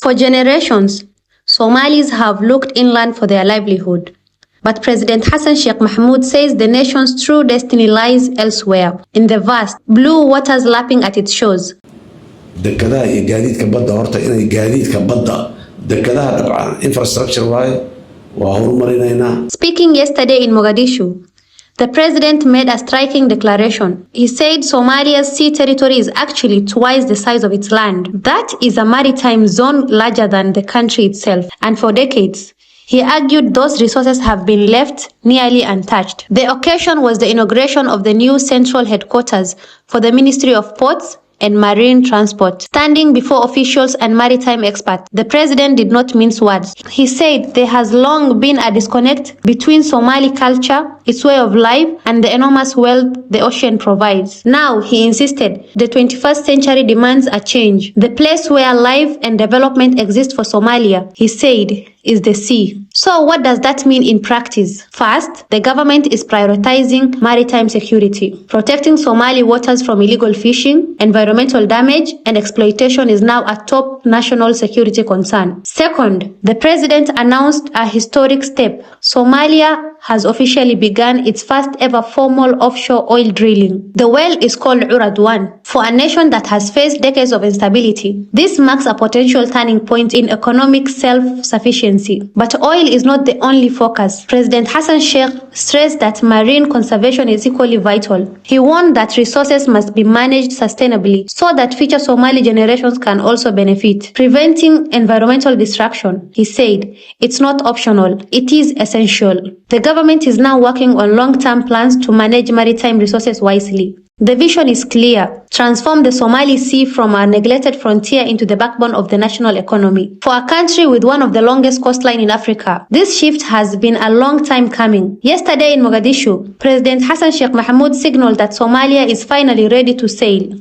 For generations, Somalis have looked inland for their livelihood. But President Hassan Sheikh Mahmoud says the nation's true destiny lies elsewhere, in the vast blue waters lapping at its shores. dekedaha iyo gaadiidka badda horta inay gaadiidka badda dekedaha dabcan infrastructure waaye waa horumarinaynaa. Speaking yesterday in Mogadishu, the president made a striking declaration. He said Somalia's sea territory is actually twice the size of its land. That is a maritime zone larger than the country itself, and for decades, he argued those resources have been left nearly untouched. The occasion was the inauguration of the new central headquarters for the Ministry of Ports and Marine Transport. Standing before officials and maritime experts, the president did not mince words. He said there has long been a disconnect between Somali culture, its way of life, and the enormous wealth the ocean provides. Now, he insisted, the 21st century demands a change. The place where life and development exist for Somalia, he said, is the sea. So what does that mean in practice? First, the government is prioritizing maritime security. Protecting Somali waters from illegal fishing, environmental damage, and exploitation is now a top national security concern. Second, the president announced a historic step. Somalia has officially begun its first ever formal offshore oil drilling. The well is called Urad 1. For a nation that has faced decades of instability, this marks a potential turning point in economic self-sufficiency. But oil is not the only focus. President Hassan Sheikh stressed that marine conservation is equally vital. He warned that resources must be managed sustainably so that future Somali generations can also benefit. Preventing environmental destruction, he said, it's not optional, it is essential. The government is now working on long-term plans to manage maritime resources wisely. The vision is clear: transform the Somali Sea from a neglected frontier into the backbone of the national economy. For a country with one of the longest coastlines in Africa, this shift has been a long time coming. Yesterday in Mogadishu, President Hassan Sheikh Mahmoud signaled that Somalia is finally ready to sail.